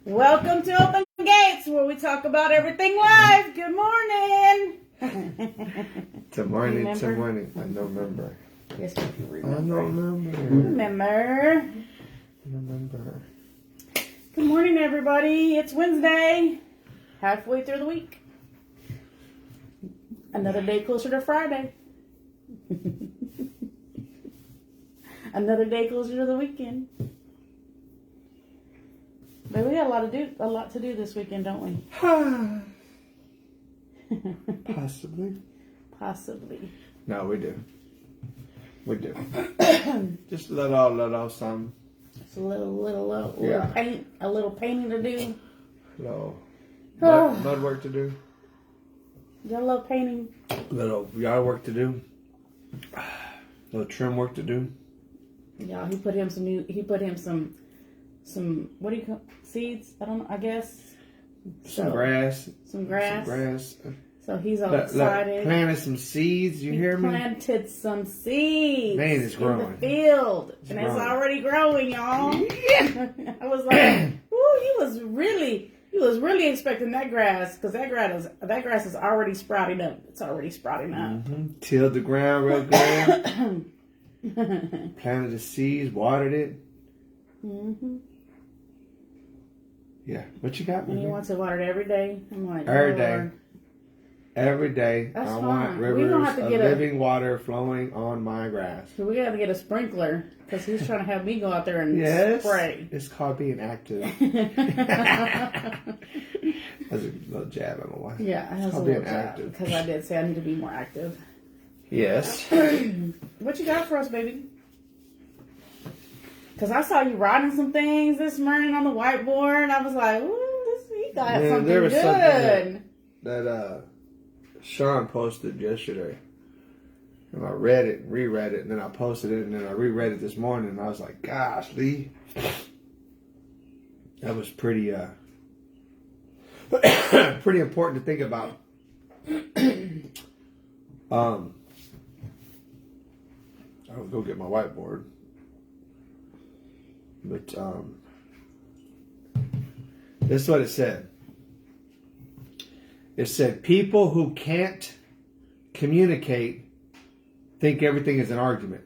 Welcome to Open Gates, where we talk about everything live. Good morning. Good morning, Remember? good morning. I don't remember. Yes, you I remember. don't remember. Remember. Remember. Good morning, everybody. It's Wednesday, halfway through the week. Another day closer to Friday. Another day closer to the weekend. But we got a lot to do this weekend, don't we? Possibly. Possibly. No, we do. We do. Just a little some. It's a little Yeah. paint, a little painting to do. Little Oh. mud work to do. Y'all love painting. Little yard work to do. Little trim work to do. Yeah, he put him some what do you call seeds? I don't know, I guess. Some grass. Some grass. Some grass. So he's all excited. Planted some seeds, you hear me? Planted some seeds. Man, it's growing. In the field. It's It's growing. already growing, y'all. Yeah. I was like, ooh, he was really expecting that grass, because that grass is already sprouting up. It's already sprouting up. Mm-hmm. Tilled the ground real good. Planted the seeds, watered it. Mm-hmm. Yeah. What you got, And he baby? wants it watered every day. I'm like, Every oh, day. Lord. Every day, That's I fine. want We don't rivers have to of get living water flowing on my grass. So we got to get a sprinkler, because he's trying to have me go out there and Yes. spray. It's called being active. That's a little jab on my wife. Yeah, it has a called little being job, active. because I did say I need to be more active. Yes. What you got for us, baby? Because I saw you writing some things this morning on the whiteboard. I was like, ooh, he got Yeah, something there was good. something that Sean posted yesterday. And I read it and reread it, and then I posted it, and then I reread it this morning, and I was like, gosh, Lee. That was pretty pretty important to think about. I'll go get my whiteboard. But this is what it said. It said, people who can't communicate think everything is an argument.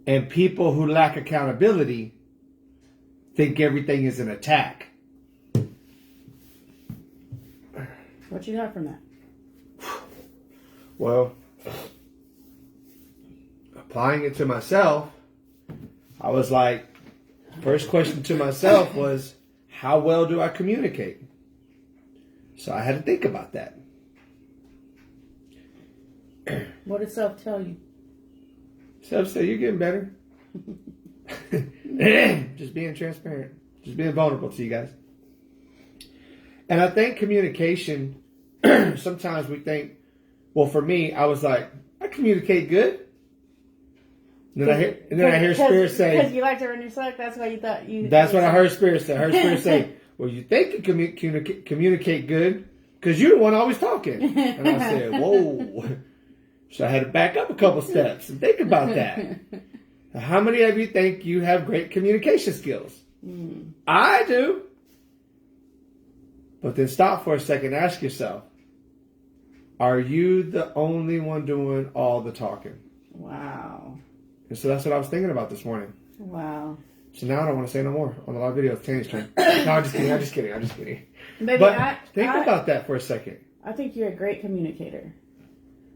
And people who lack accountability think everything is an attack. What you got from that? Well, applying it to myself, I was like, first question to myself was, how well do I communicate? So I had to think about that. What did self tell you? Self said, you're getting better. Just being transparent. Just being vulnerable to you guys. And I think communication, sometimes we think, well, for me, I was like, I communicate good. And then I hear Spirit say, because you like to run your sock, that's why you thought you. that's what I heard Spirit say. I heard Spirit say, well, you think you communicate good because you're the one always talking. And I said, whoa. So I had to back up a couple steps and think about that. How many of you think you have great communication skills? I do. But then stop for a second and ask yourself, are you the only one doing all the talking? Wow. And so that's what I was thinking about this morning. Wow. So now I don't want to say no more on the live video. It's Tanny's turn. No, I'm just kidding. Baby, But think about that for a second. I think you're a great communicator.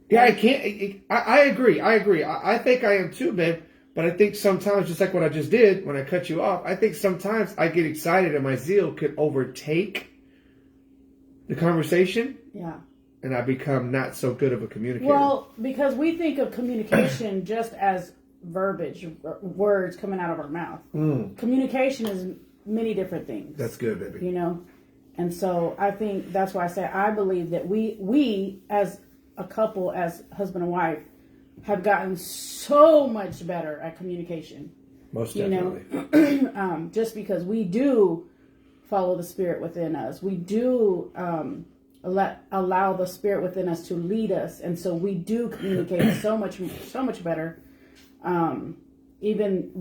Yeah, I can't. I agree. I think I am too, babe. But I think sometimes, just like what I just did when I cut you off, I think sometimes I get excited and my zeal could overtake the conversation. Yeah. And I become not so good of a communicator. Well, because we think of communication just as verbiage, words coming out of our mouth. Communication is many different things. That's good, baby. You know? And so I think that's why I say I believe that we as a couple, as husband and wife, have gotten so much better at communication. Most definitely. You know? Just because we do follow the Spirit within us. We do allow the Spirit within us to lead us, and so we do communicate so much better. even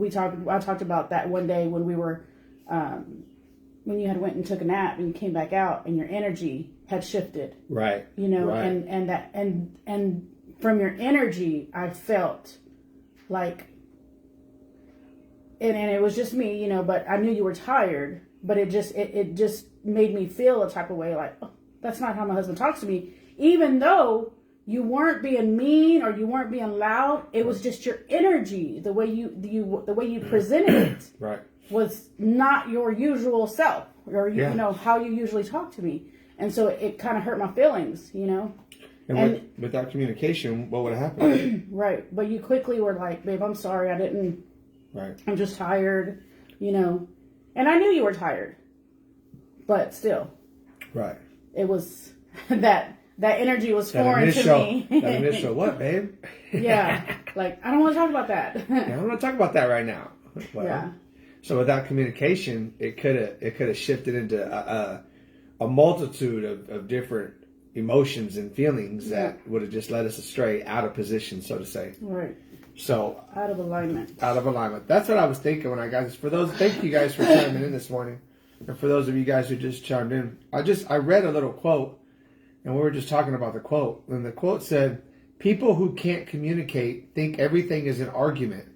I talked about that one day when we were, when you had went and took a nap and you came back out and your energy had shifted. Right. You know, right. and from your energy, I felt like, and it was just me, you know, but I knew you were tired, but it just made me feel a type of way, like, oh, that's not how my husband talks to me, even though you weren't being mean or you weren't being loud. It was just your energy, the way you presented it, right, was not your usual self, or you know how you usually talk to me, and so it kind of hurt my feelings, you know. And without communication, what would have happened? Right, but you quickly were like, "Babe, I'm sorry, I didn't. Right, I'm just tired," you know, and I knew you were tired, but still, right. It was that energy was foreign to me. That initial, what, babe? Yeah, like, I don't want to talk about that. I don't want to talk about that right now. Well, yeah. So without communication, it could have shifted into a multitude of different emotions and feelings that would have just led us astray, out of position, so to say. Right. So out of alignment. Out of alignment. That's what I was thinking when I got this. Thank you guys for chiming in this morning, and for those of you guys who just chimed in, I read a little quote, and we were just talking about the quote, and the quote said, "People who can't communicate think everything is an argument,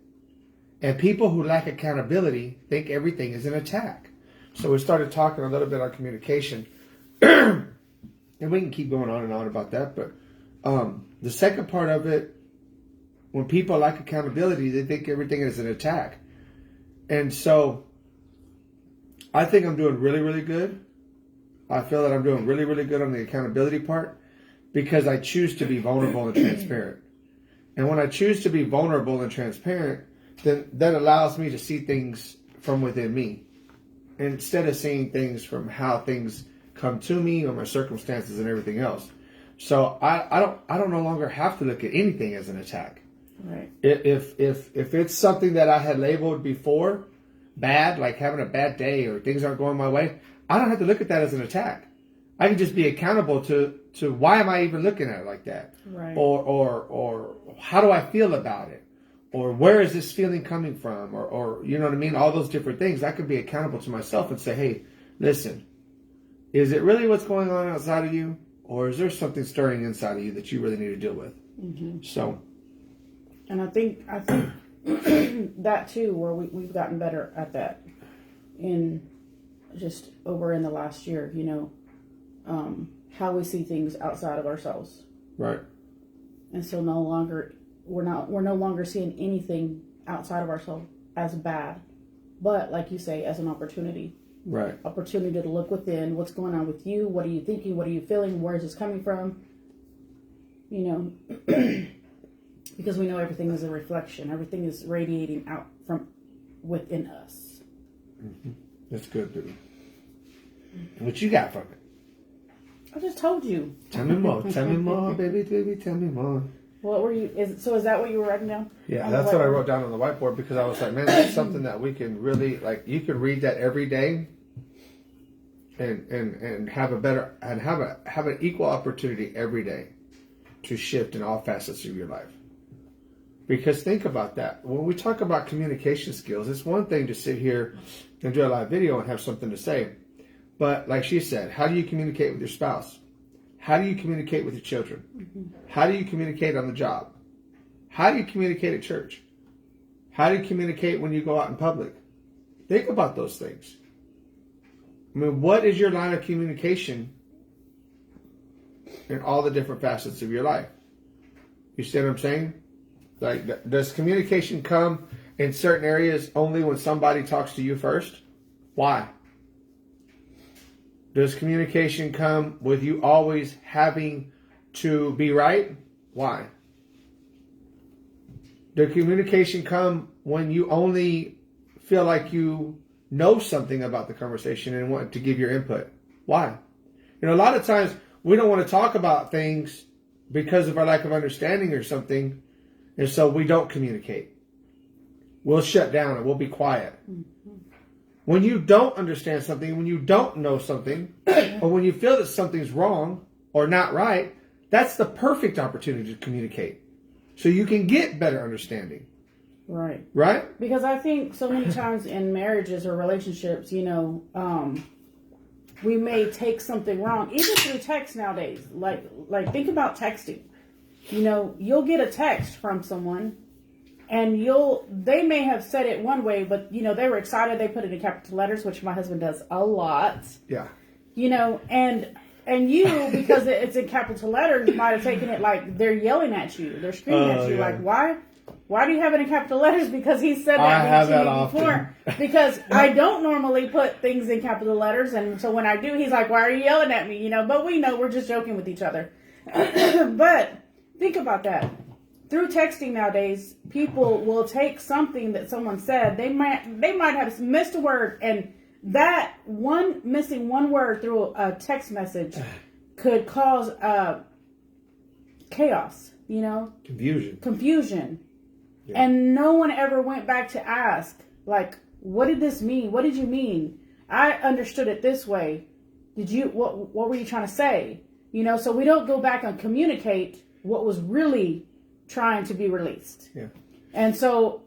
and people who lack accountability think everything is an attack." So we started talking a little bit on communication, and we can keep going on and on about that. But the second part of it, when people lack accountability, they think everything is an attack. And so I think I'm doing really, really good. I feel that I'm doing really, really good on the accountability part because I choose to be vulnerable and transparent. And when I choose to be vulnerable and transparent, then that allows me to see things from within me, instead of seeing things from how things come to me or my circumstances and everything else. So I don't no longer have to look at anything as an attack. Right. If it's something that I had labeled before bad, like having a bad day or things aren't going my way, I don't have to look at that as an attack. I can just be accountable to why am I even looking at it like that? Right. Or how do I feel about it? Or where is this feeling coming from? Or you know what I mean? All those different things. I can be accountable to myself and say, hey, listen, is it really what's going on outside of you? Or is there something stirring inside of you that you really need to deal with? Mm-hmm. So. And I think that too, where we've gotten better at that in just over in the last year, you know, how we see things outside of ourselves. Right. And so we're no longer seeing anything outside of ourselves as bad, but like you say, as an opportunity. Right. Opportunity to look within. What's going on with you? What are you thinking? What are you feeling? Where is this coming from? You know, because we know everything is a reflection. Everything is radiating out from within us. Mm-hmm. That's good, dude. What you got from it? I just told you. Tell me more. Tell me more, baby. Tell me more. What were you? Is that what you were writing down? Yeah, that's what I wrote down on the whiteboard because I was like, man, that's something that we can really, like, you can read that every day and have a better, and have an equal opportunity every day to shift in all facets of your life. Because think about that. When we talk about communication skills, it's one thing to sit here and do a live video and have something to say. But like she said, how do you communicate with your spouse? How do you communicate with your children? Mm-hmm. How do you communicate on the job? How do you communicate at church? How do you communicate when you go out in public? Think about those things. I mean, what is your line of communication in all the different facets of your life? You see what I'm saying? Like, does communication come in certain areas only when somebody talks to you first? Why? Does communication come with you always having to be right? Why? Does communication come when you only feel like you know something about the conversation and want to give your input? Why? You know, a lot of times we don't want to talk about things because of our lack of understanding or something, and so we don't communicate. We'll shut down and we'll be quiet. Mm-hmm. When you don't understand something, when you don't know something, or when you feel that something's wrong or not right, that's the perfect opportunity to communicate. So you can get better understanding. Right. Right? Because I think so many times in marriages or relationships, we may take something wrong, even through text nowadays. Like think about texting. You'll get a text from someone, and they may have said it one way, but they were excited. They put it in capital letters, which my husband does a lot. Yeah. And you, because it's in capital letters, might have taken it like they're yelling at you. They're screaming at you. Yeah. Like, why? Why do you have it in capital letters? Because he said I have that that to me before. Because I don't normally put things in capital letters. And so when I do, he's like, why are you yelling at me? But we know we're just joking with each other. But think about that. Through texting nowadays, people will take something that someone said. They might have missed a word, and that missing one word through a text message could cause chaos, confusion. Yeah. And no one ever went back to ask, like, what did this mean? What did you mean? I understood it this way. What were you trying to say? So we don't go back and communicate what was really trying to be released. Yeah. And so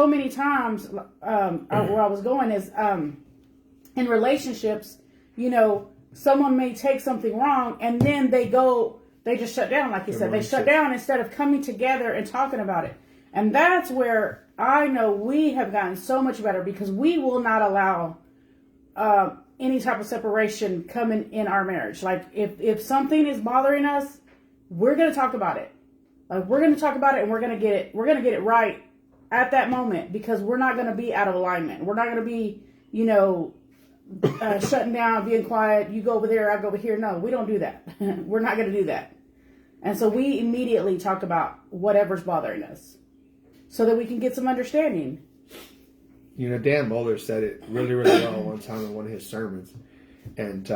many times, where I was going is, in relationships, someone may take something wrong, and then they just shut down, like you said. They shut down instead of coming together and talking about it. And that's where I know we have gotten so much better, because we will not allow any type of separation coming in our marriage. Like if something is bothering us, we're going to talk about it. Like we're going to talk about it, and we're going to get it right at that moment, because we're not going to be out of alignment. We're not going to be, shutting down, being quiet. You go over there, I go over here. No, we don't do that. We're not going to do that. And so we immediately talk about whatever's bothering us, so that we can get some understanding. Dan Mohler said it really, really well one time in one of his sermons. And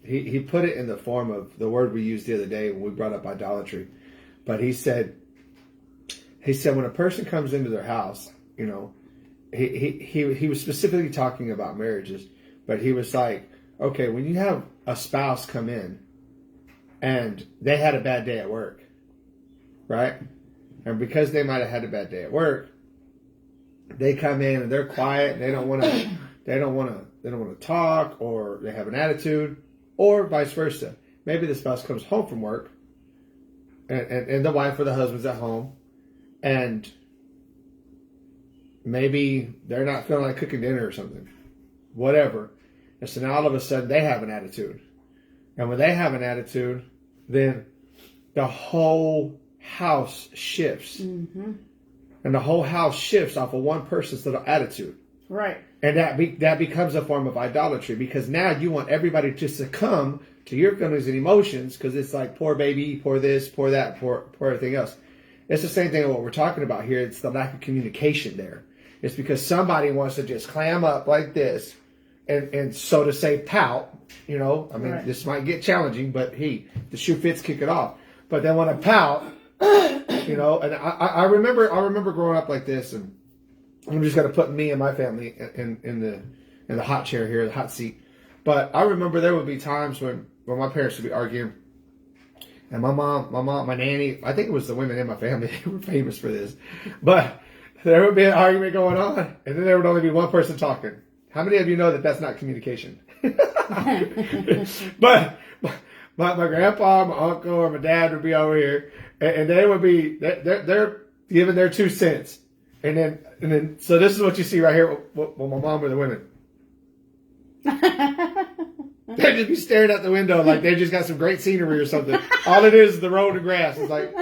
he put it in the form of the word we used the other day when we brought up idolatry. But he said when a person comes into their house, he was specifically talking about marriages, but he was like, okay, when you have a spouse come in and they had a bad day at work, right? And because they might have had a bad day at work, they come in and they're quiet. And they don't want to talk, or they have an attitude, or vice versa. Maybe the spouse comes home from work, and the wife or the husband's at home, and maybe they're not feeling like cooking dinner or something, whatever. And so now all of a sudden they have an attitude, and when they have an attitude, then the whole house shifts. Mm-hmm. And the whole house shifts off of one person's little attitude. Right. And that becomes a form of idolatry, because now you want everybody to succumb to your feelings and emotions, because it's like, poor baby, poor this, poor that, poor everything else. It's the same thing of what we're talking about here. It's the lack of communication there. It's because somebody wants to just clam up like this and so to say pout. Right. This might get challenging, but the shoe fits, kick it off. But they want to pout. And I remember growing up like this, and I'm just going to put me and my family in the hot chair here, the hot seat. But I remember there would be times when my parents would be arguing, and my mom, my nanny, I think it was the women in my family, they were famous for this, but there would be an argument going on, and then there would only be one person talking. How many of you know that that's not communication? But my grandpa, my uncle, or my dad would be over here, and they would be they're giving their 2 cents, and then so this is what you see right here with my mom or the women. They'd just be staring out the window like they just got some great scenery or something. All it is the road and grass. It's like,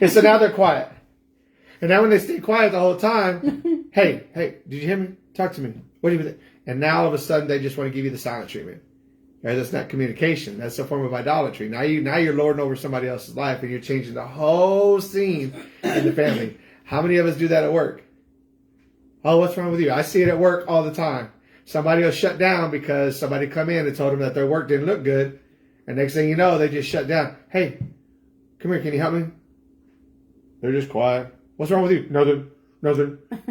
and so now they're quiet. And now when they stay quiet the whole time, hey, did you hear me? Talk to me. What do you think? And now all of a sudden they just want to give you the silent treatment. Right? That's not communication. That's a form of idolatry. Now you're lording over somebody else's life, and you're changing the whole scene in the family. How many of us do that at work? Oh, what's wrong with you? I see it at work all the time. Somebody will shut down because somebody come in and told them that their work didn't look good. And next thing you know, they just shut down. Hey, come here. Can you help me? They're just quiet. What's wrong with you? Nothing.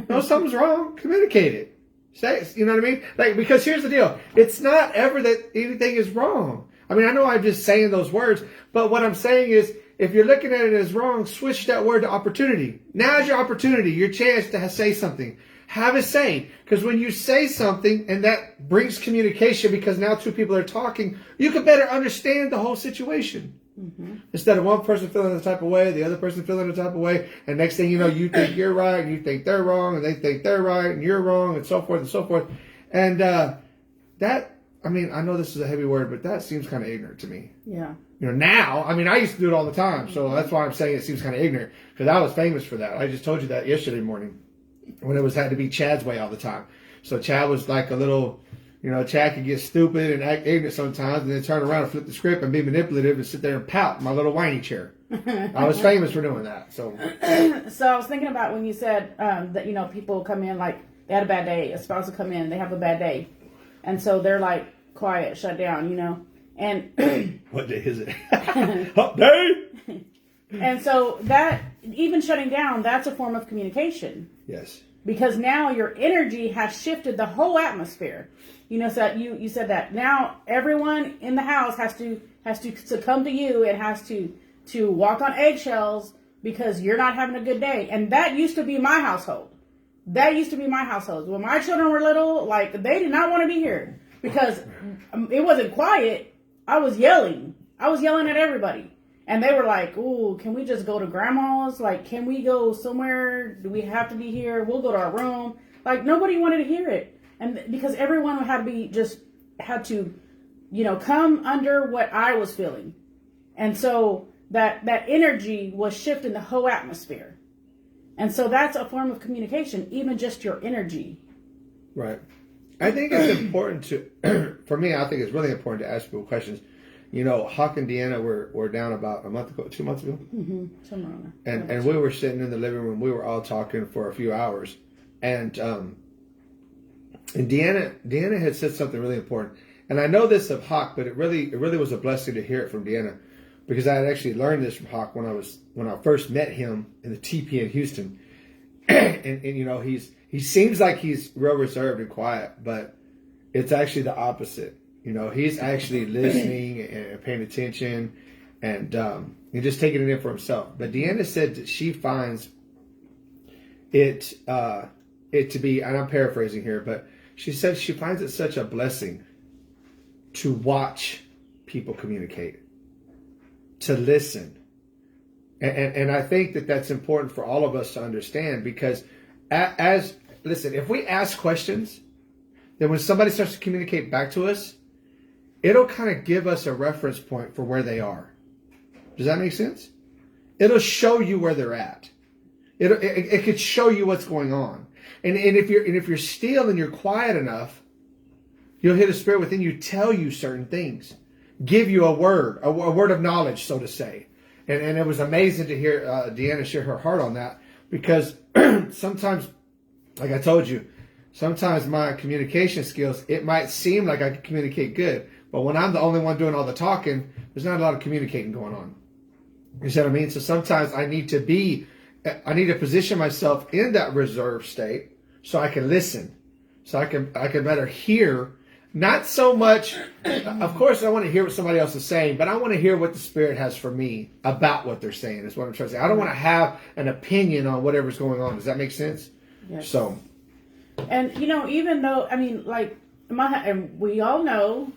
No, something's wrong. Communicate it. Say it. You know what I mean? Like, because here's the deal. It's not ever that anything is wrong. I mean, I know I'm just saying those words, but what I'm saying is if you're looking at it as wrong, switch that word to opportunity. Now's your opportunity, your chance to say something. Have a say. Because when you say something and that brings communication, because now two people are talking, you can better understand the whole situation. Mm-hmm. Instead of one person feeling the type of way, the other person feeling the type of way, and next thing you know, you think you're right, and you think they're wrong, and they think they're right, and you're wrong, and so forth and so forth. And that, I mean, I know this is a heavy word, but that seems kind of ignorant to me. Yeah. You know, now, I mean, I used to do it all the time, so that's why I'm saying it seems kind of ignorant, because I was famous for that. I just told you that yesterday morning, when it had to be Chad's way all the time. So Chad was like a little, you know, Chad could get stupid and act ignorant sometimes, and then turn around and flip the script and be manipulative and sit there and pout in my little whiny chair. I was famous for doing that. So I was thinking about when you said that, you know, people come in like they had a bad day, a spouse will come in, they have a bad day, and so they're like quiet, shut down, you know, and what day is it? Hump day. And so that, even shutting down, that's a form of communication. Yes. Because now your energy has shifted the whole atmosphere. You know, so you said that now everyone in the house has to succumb to you and has to walk on eggshells because you're not having a good day. And that used to be my household. When my children were little, like, they did not want to be here because it wasn't quiet. I was yelling at everybody. And they were like, ooh, can we just go to grandma's? Like, can we go somewhere? Do we have to be here? We'll go to our room. Like, nobody wanted to hear it. And because everyone had to, you know, come under what I was feeling. And so that energy was shifting the whole atmosphere. And so that's a form of communication, even just your energy. Right. I think it's important to, for me, I think it's really important to ask people questions. You know, Hawk and Deanna were down about a month ago, 2 months ago. Mm-hmm. Somewhere on there. And we were sitting in the living room. We were all talking for a few hours. And Deanna had said something really important. And I know this of Hawk, but it really was a blessing to hear it from Deanna, because I had actually learned this from Hawk when I first met him in the TP in Houston. and you know, he seems like he's real reserved and quiet, but it's actually the opposite. You know, he's actually listening and paying attention and just taking it in for himself. But Deanna said that she finds it to be, and I'm paraphrasing here, but she said she finds it such a blessing to watch people communicate, to listen. And I think that that's important for all of us to understand, because listen, if we ask questions, then when somebody starts to communicate back to us, it'll kind of give us a reference point for where they are. Does that make sense? It'll show you where they're at. It could show you what's going on. And if you're still and you're quiet enough, you'll hear the Spirit within you tell you certain things, give you a word of knowledge, so to say. And it was amazing to hear Deanna share her heart on that, because sometimes, like I told you, sometimes my communication skills, it might seem like I can communicate good, but when I'm the only one doing all the talking, there's not a lot of communicating going on. You see what I mean? So sometimes I need to position myself in that reserve state so I can listen, so I can better hear. Not so much, of course I want to hear what somebody else is saying, but I want to hear what the Spirit has for me about what they're saying, is what I'm trying to say. I don't want to have an opinion on whatever's going on. Does that make sense? Yes. So. And, you know, even though, I mean, like, and we all know,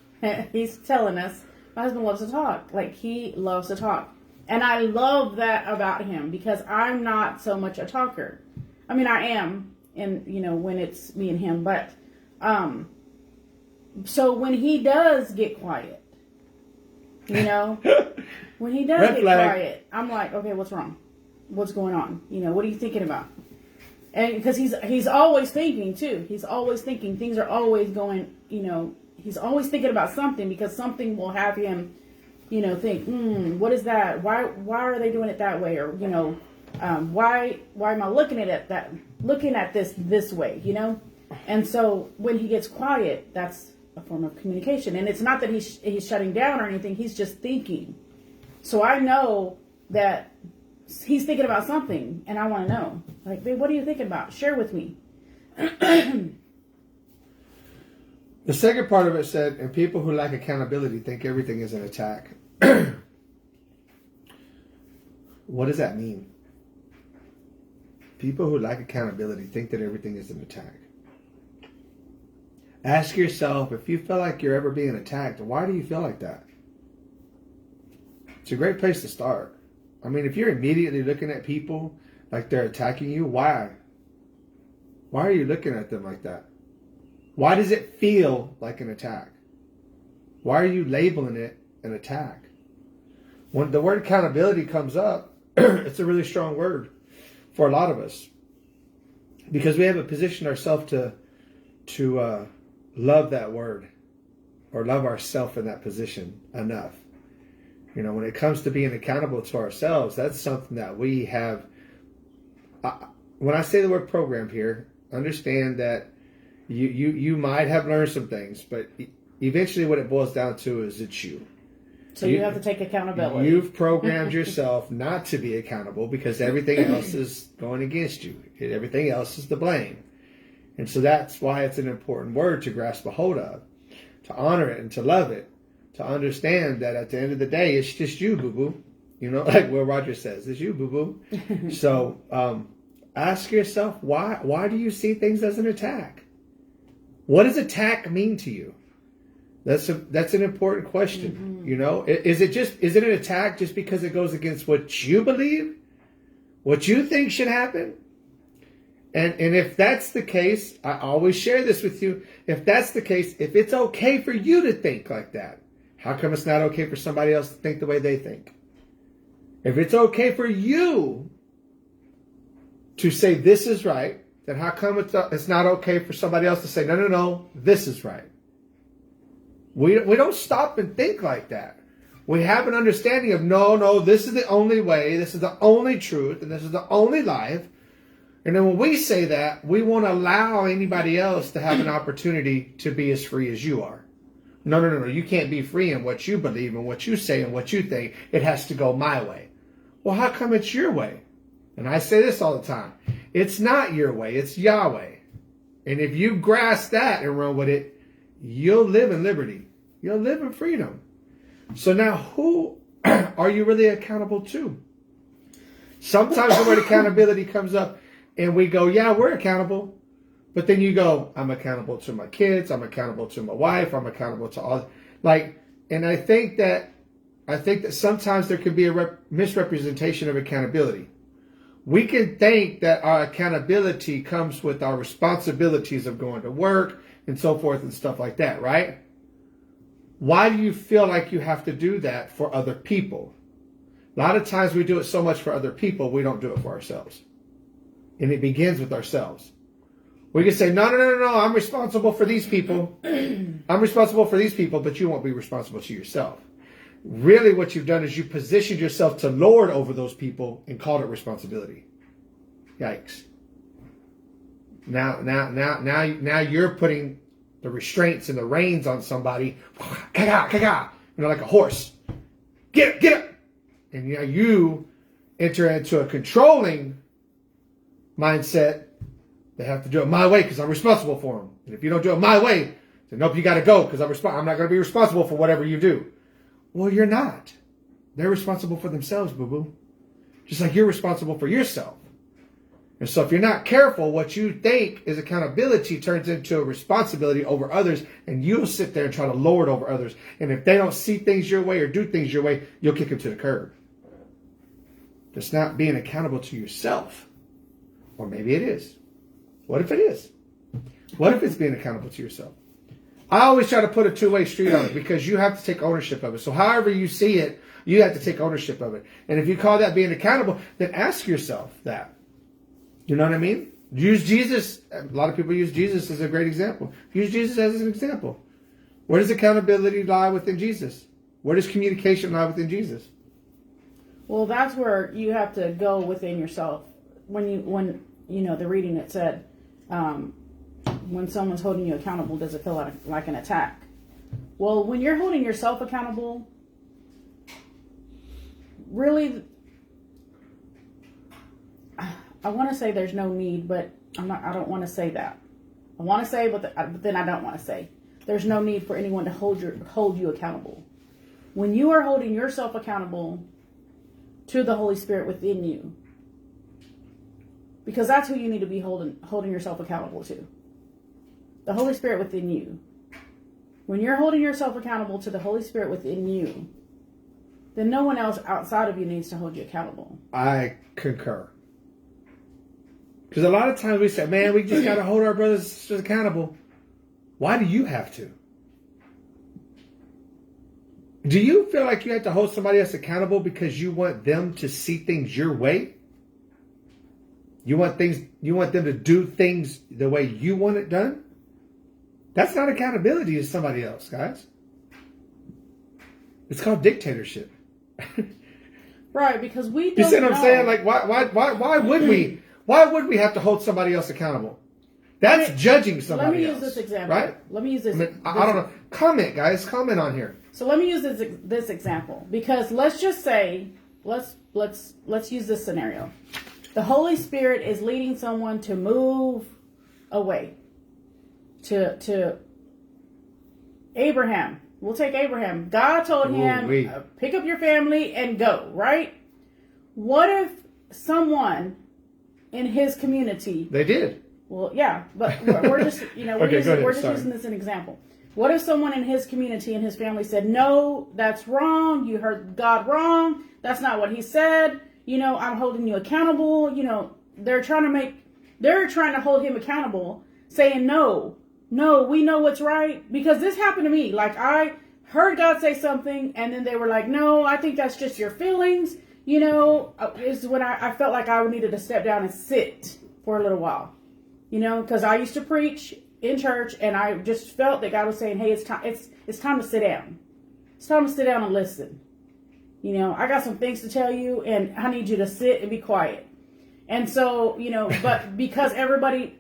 he's telling us, my husband loves to talk. Like, he loves to talk. And I love that about him, because I'm not so much a talker. I mean, I am, you know, when it's me and him. But, so when he does get quiet, you know, when he does get quiet, I'm like, okay, what's wrong? What's going on? You know, what are you thinking about? And because he's always thinking too. He's always thinking. Things are always going, you know, he's always thinking about something, because something will have him, you know, think, what is that? Why are they doing it that way? Or, you know, why am I looking at this way, you know? And so when he gets quiet, that's a form of communication. And it's not that he's shutting down or anything. He's just thinking. So I know that he's thinking about something, and I want to know. Like, babe, what are you thinking about? Share with me. The second part of it said, and people who lack accountability think everything is an attack. What does that mean? People who lack accountability think that everything is an attack. Ask yourself, if you feel like you're ever being attacked, why do you feel like that? It's a great place to start. I mean, if you're immediately looking at people like they're attacking you, why? Why are you looking at them like that? Why does it feel like an attack? Why are you labeling it an attack? When the word accountability comes up, it's a really strong word for a lot of us. Because we haven't positioned ourselves to love that word or love ourselves in that position enough. You know, when it comes to being accountable to ourselves, that's something that we have. When I say the word program here, understand that you might have learned some things, but eventually what it boils down to is it's you. So you have to take accountability. You've programmed yourself not to be accountable because everything else is going against you. Everything else is the blame. And so that's why it's an important word to grasp a hold of, to honor it and to love it, to understand that at the end of the day, it's just you, boo-boo. You know, like Will Rogers says, it's you, boo-boo. So ask yourself, why do you see things as an attack? What does attack mean to you? That's an important question. Mm-hmm. You know, is it an attack just because it goes against what you believe, what you think should happen? And if that's the case, I always share this with you. If that's the case, if it's okay for you to think like that, how come it's not okay for somebody else to think the way they think? If it's okay for you to say this is right, then how come it's not okay for somebody else to say, no, this is right? We don't stop and think like that. We have an understanding of, no, this is the only way, this is the only truth, and this is the only life. And then when we say that, we won't allow anybody else to have an opportunity to be as free as you are. No. You can't be free in what you believe and what you say and what you think. It has to go my way. Well, how come it's your way? And I say this all the time. It's not your way. It's Yahweh. And if you grasp that and run with it, you'll live in liberty. You'll live in freedom. So now who are you really accountable to? Sometimes the word accountability comes up and we go, yeah, we're accountable. But then you go, I'm accountable to my kids. I'm accountable to my wife. I'm accountable to all. And I think that sometimes there can be a misrepresentation of accountability. We can think that our accountability comes with our responsibilities of going to work and so forth and stuff like that, right? Why do you feel like you have to do that for other people? A lot of times we do it so much for other people, we don't do it for ourselves. And it begins with ourselves. We can say, no, I'm responsible for these people. I'm responsible for these people, but you won't be responsible to yourself. Really what you've done is you positioned yourself to lord over those people and called it responsibility. Yikes. Now you're putting the restraints and the reins on somebody. Like a horse. Get up. And you enter into a controlling mindset. They have to do it my way because I'm responsible for them. And if you don't do it my way, then nope, you got to go because I'm not going to be responsible for whatever you do. Well, you're not. They're responsible for themselves, boo-boo. Just like you're responsible for yourself. And so if you're not careful, what you think is accountability turns into a responsibility over others, and you'll sit there and try to lord over others. And if they don't see things your way or do things your way, you'll kick them to the curb. It's not being accountable to yourself. Or maybe it is. What if it is? What if it's being accountable to yourself? I always try to put a two-way street on it because you have to take ownership of it. So however you see it, you have to take ownership of it. And if you call that being accountable, then ask yourself that. You know what I mean? Use Jesus. A lot of people use Jesus as a great example. Use Jesus as an example. Where does accountability lie within Jesus? Where does communication lie within Jesus? Well, that's where you have to go within yourself. When the reading that said, when someone's holding you accountable, does it feel like an attack? Well, when you're holding yourself accountable, really, I want to say there's no need, but I don't want to say that. I want to say, but then I don't want to say. There's no need for anyone to hold you accountable. When you are holding yourself accountable, to the Holy Spirit within you. Because that's who you need to be holding yourself accountable to. The Holy Spirit within you. When you're holding yourself accountable to the Holy Spirit within you, then no one else outside of you needs to hold you accountable. I concur. Because a lot of times we say, man, we just got to hold our brothers and sisters accountable. Why do you have to? Do you feel like you have to hold somebody else accountable because you want them to see things your way? You want them to do things the way you want it done? That's not accountability to somebody else, guys. It's called dictatorship. Right, because we don't You see what I'm know. saying? Like, why would we? Why would we have to hold somebody else accountable? That's judging somebody else. Let me use this example. Right? Let me use this. I don't know. Comment, guys. Comment on here. So let me use this example, because let's just say, let's use this scenario. The Holy Spirit is leading someone to move away. To Abraham. We'll take Abraham. God told him, pick up your family and go, right? What if someone in his community... They did. Well, yeah, but we're just, we're just using this as an example. What if someone in his community and his family said, no, that's wrong. You heard God wrong. That's not what he said. I'm holding you accountable. They're trying to hold him accountable, saying, no, we know what's right. Because this happened to me. Like, I heard God say something, and then they were like, no, I think that's just your feelings. Is when I felt like I needed to step down and sit for a little while. Because I used to preach in church, and I just felt that God was saying, hey, it's time to sit down. It's time to sit down and listen. I got some things to tell you, and I need you to sit and be quiet. And so, but because everybody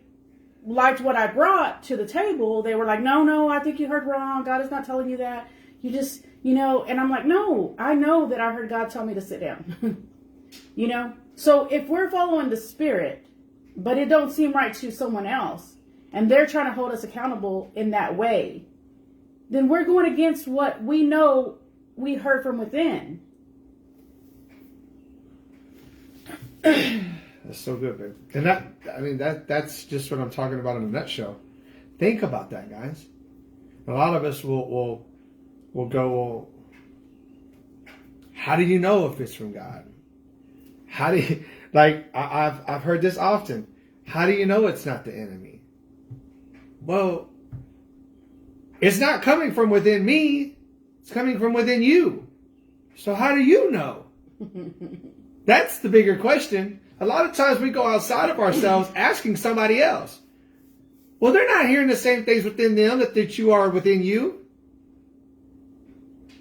liked what I brought to the table, they were like, no, I think you heard wrong. God is not telling you that. You just, and I'm like, no, I know that I heard God tell me to sit down. So if we're following the Spirit, but it don't seem right to someone else, and they're trying to hold us accountable in that way, then we're going against what we know we heard from within. That's so good, babe. And that's just what I'm talking about in a nutshell. Think about that, guys. A lot of us will go, well, how do you know if it's from God? How do you, like, I've heard this often. How do you know it's not the enemy? Well, it's not coming from within me. It's coming from within you. So how do you know? That's the bigger question. A lot of times we go outside of ourselves asking somebody else. Well, they're not hearing the same things within them that you are within you.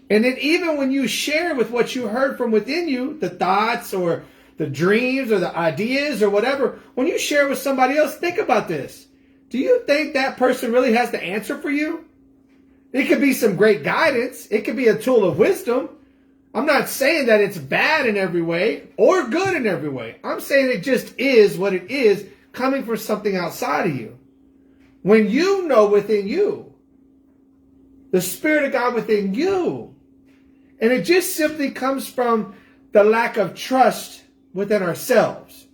And then even when you share with what you heard from within you, the thoughts or the dreams or the ideas or whatever, when you share with somebody else, think about this. Do you think that person really has the answer for you? It could be some great guidance. It could be a tool of wisdom. I'm not saying that it's bad in every way or good in every way. I'm saying it just is what it is, coming from something outside of you. When you know within you, the Spirit of God within you, and it just simply comes from the lack of trust within ourselves.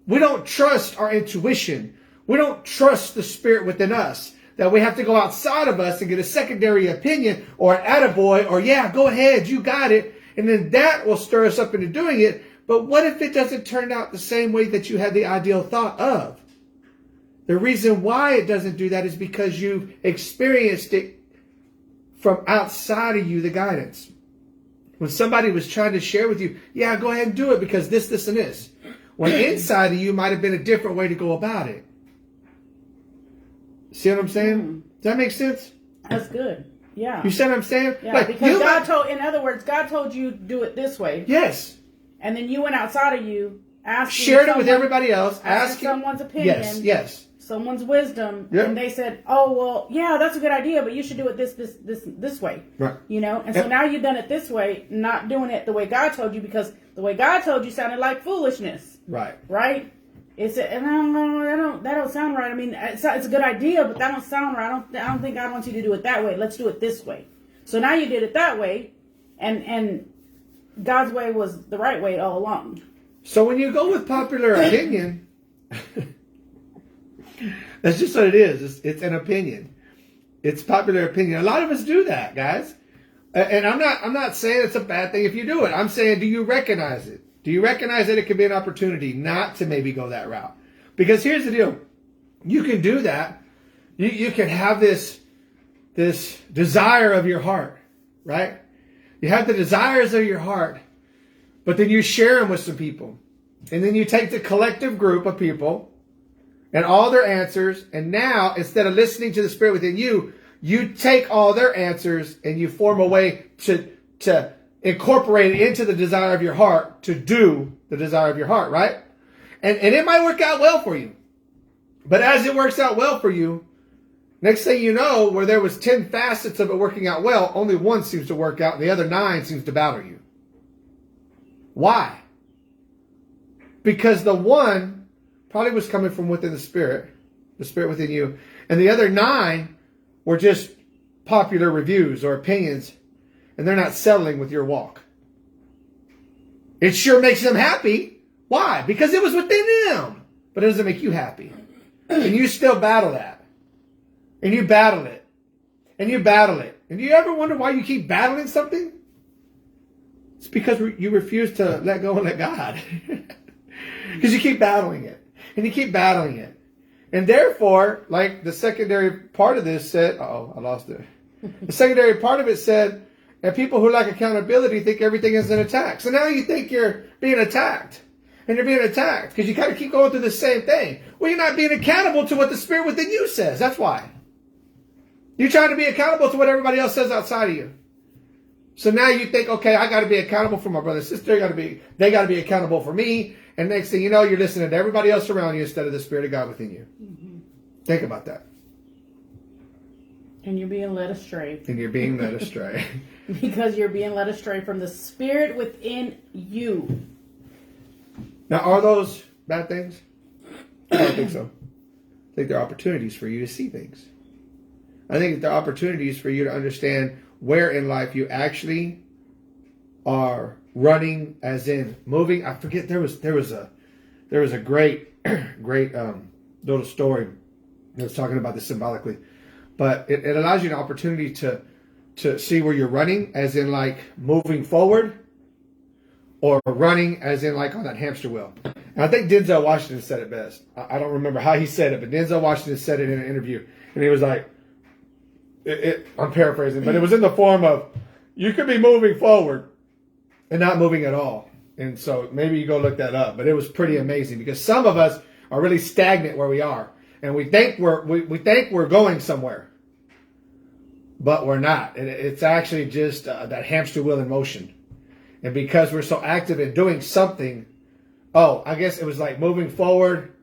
We don't trust our intuition. We don't trust the Spirit within us. That we have to go outside of us and get a secondary opinion or an attaboy or, yeah, go ahead, you got it. And then that will stir us up into doing it. But what if it doesn't turn out the same way that you had the ideal thought of? The reason why it doesn't do that is because you've experienced it from outside of you, the guidance. When somebody was trying to share with you, yeah, go ahead and do it because this, and this. When inside of you might have been a different way to go about it. See what I'm saying? Does that make sense? That's good. Yeah. You see what I'm saying? Yeah, like, because in other words, God told you do it this way. Yes. And then you went outside of you, shared it with everybody else, asking someone's opinion. Yes. Someone's wisdom. Yep. And they said, oh, well, yeah, that's a good idea, but you should do it this way. Right. And so now you've done it this way, not doing it the way God told you, because the way God told you sounded like foolishness. Right. Right? And I don't know, that don't sound right. I mean, it's a good idea, but that don't sound right. I don't think God wants you to do it that way. Let's do it this way. So now you did it that way, and God's way was the right way all along. So when you go with popular opinion, that's just what it is. It's an opinion. It's popular opinion. A lot of us do that, guys. And I'm not saying it's a bad thing if you do it. I'm saying, do you recognize it? Do you recognize that it could be an opportunity not to maybe go that route? Because here's the deal. You can do that. You can have this desire of your heart, right? You have the desires of your heart, but then you share them with some people. And then you take the collective group of people and all their answers. And now, instead of listening to the Spirit within you, you take all their answers and you form a way to incorporate it into the desire of your heart, to do the desire of your heart, right? And it might work out well for you. But as it works out well for you, next thing you know, where there was 10 facets of it working out well, only one seems to work out and the other 9 seems to battle you. Why? Because the one probably was coming from within the Spirit within you, and the other 9 were just popular reviews or opinions, and they're not settling with your walk. It sure makes them happy. Why? Because it was within them, but it doesn't make you happy. And you still battle that. And you battle it. And you battle it. And do you ever wonder why you keep battling something? It's because you refuse to let go and let God. Because you keep battling it. And you keep battling it. And therefore, like the secondary part of this said, I lost it. The secondary part of it said, and people who lack accountability think everything is an attack. So now you think you're being attacked. And you're being attacked because you kind of keep going through the same thing. Well, you're not being accountable to what the Spirit within you says. That's why. You're trying to be accountable to what everybody else says outside of you. So now you think, okay, I got to be accountable for my brother and sister. They got to be accountable for me. And next thing you know, you're listening to everybody else around you instead of the Spirit of God within you. Mm-hmm. Think about that. And you're being led astray. And you're being led astray. Because you're being led astray from the Spirit within you. Now, are those bad things? I don't think so. I think they're opportunities for you to see things. I think they're opportunities for you to understand where in life you actually are running, as in moving. I forget, there was a great little story that was talking about this symbolically, but it allows you an opportunity to see where you're running, as in like moving forward, or running as in like on that hamster wheel. And I think Denzel Washington said it best. I don't remember how he said it, but Denzel Washington said it in an interview. And he was like, I'm paraphrasing, but it was in the form of, you could be moving forward and not moving at all. And so maybe you go look that up. But it was pretty amazing because some of us are really stagnant where we are. And we think we're going somewhere. But we're not. It's actually just that hamster wheel in motion. And because we're so active in doing something, I guess it was like moving forward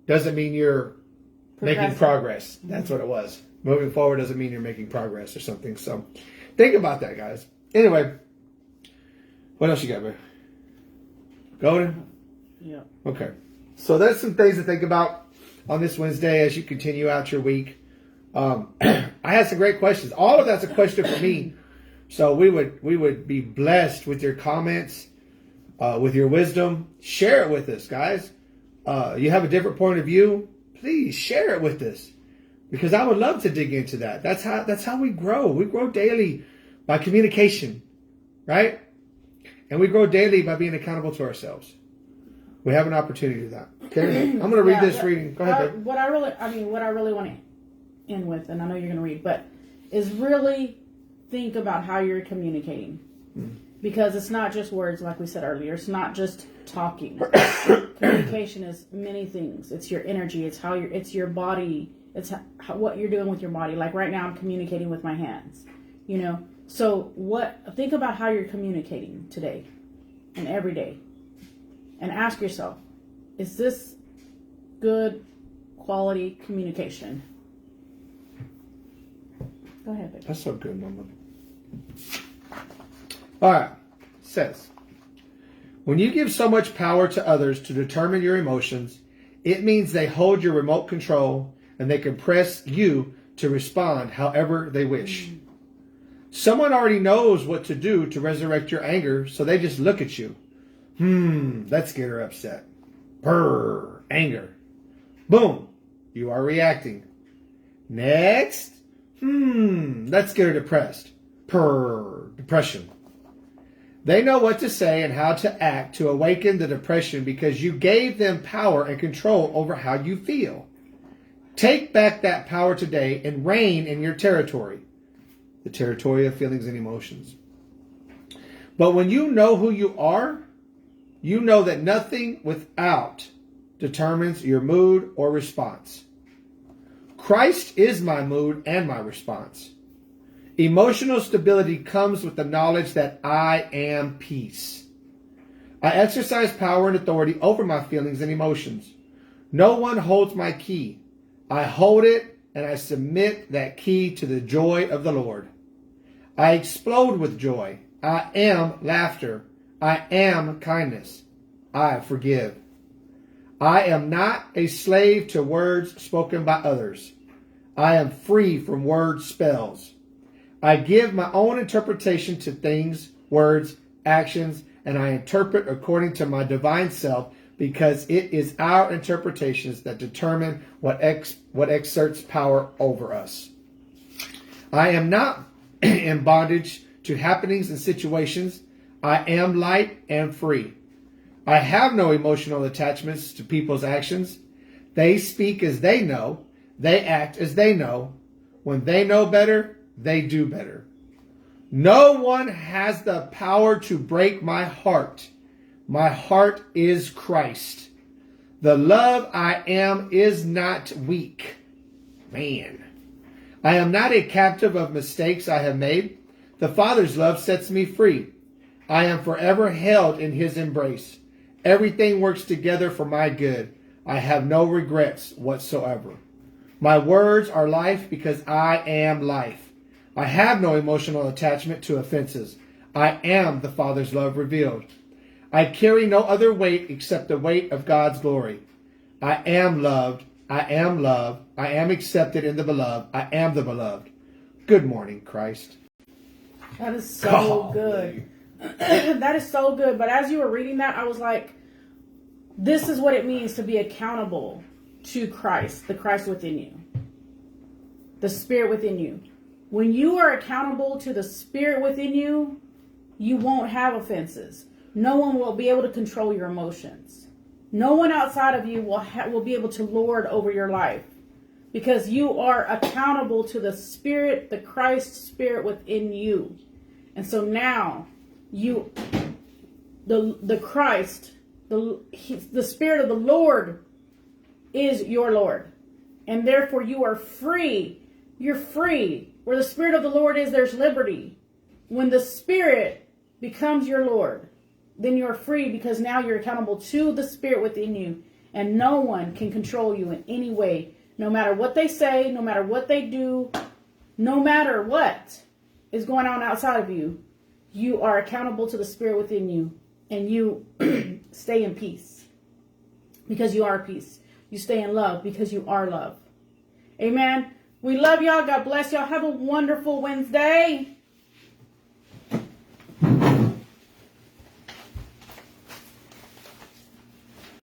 doesn't mean you're making progress. That's what it was. Moving forward doesn't mean you're making progress or something. So think about that, guys. Anyway, what else you got, man? Golden? Yeah. Okay. So there's some things to think about on this Wednesday as you continue out your week. I had some great questions. All of that's a question for me. So we would be blessed with your comments, with your wisdom. Share it with us, guys. You have a different point of view, please share it with us, because I would love to dig into that. That's how we grow. We grow daily by communication, right? And we grow daily by being accountable to ourselves. We have an opportunity to do that. Okay, I'm going to read this reading. Go ahead, babe. What I really want to end with, and I know you're going to read, but is really think about how you're communicating. Because it's not just words, like we said earlier. It's not just talking. Communication is many things. It's your energy. It's it's your body. It's what you're doing with your body. Like right now, I'm communicating with my hands. You know. So think about how you're communicating today and every day, and ask yourself, is this good quality communication? Go ahead, baby. That's so good, Mama. All right. It says, when you give so much power to others to determine your emotions, it means they hold your remote control and they can press you to respond however they wish. Someone already knows what to do to resurrect your anger, so they just look at you. Let's get her upset. Brrr, anger. Boom, you are reacting. Next, let's get her depressed. Purr, depression. They know what to say and how to act to awaken the depression because you gave them power and control over how you feel. Take back that power today and reign in your territory, the territory of feelings and emotions. But when you know who you are, you know that nothing without determines your mood or response. Christ is my mood and my response. Emotional stability comes with the knowledge that I am peace. I exercise power and authority over my feelings and emotions. No one holds my key. I hold it and I submit that key to the joy of the Lord. I explode with joy. I am laughter. I am kindness. I forgive. I am not a slave to words spoken by others. I am free from word spells. I give my own interpretation to things, words, actions, and I interpret according to my divine self because it is our interpretations that determine what exerts power over us. I am not in bondage to happenings and situations. I am light and free. I have no emotional attachments to people's actions. They speak as they know. They act as they know. When they know better, they do better. No one has the power to break my heart. My heart is Christ. The love I am is not weak. Man. I am not a captive of mistakes I have made. The Father's love sets me free. I am forever held in His embrace. Everything works together for my good. I have no regrets whatsoever. My words are life because I am life. I have no emotional attachment to offenses. I am the Father's love revealed. I carry no other weight except the weight of God's glory. I am loved. I am loved. I am accepted in the beloved. I am the beloved. Good morning, Christ. That is so good. That is so good. But as you were reading that, I was like, this is what it means to be accountable to Christ, the Christ within you, the Spirit within you. When you are accountable to the Spirit within you, you won't have offenses. No one will be able to control your emotions. No one outside of you will be able to lord over your life because you are accountable to the Spirit, the Christ Spirit within you. And so now the Christ, the Spirit of the Lord is your Lord. And therefore you are free. You're free. Where the Spirit of the Lord is, there's liberty. When the Spirit becomes your Lord, then you're free because now you're accountable to the Spirit within you. And no one can control you in any way. No matter what they say, no matter what they do, no matter what is going on outside of you, you are accountable to the Spirit within you. And you stay in peace because you are peace. You stay in love because you are love. Amen. We love y'all. God bless y'all. Have a wonderful Wednesday.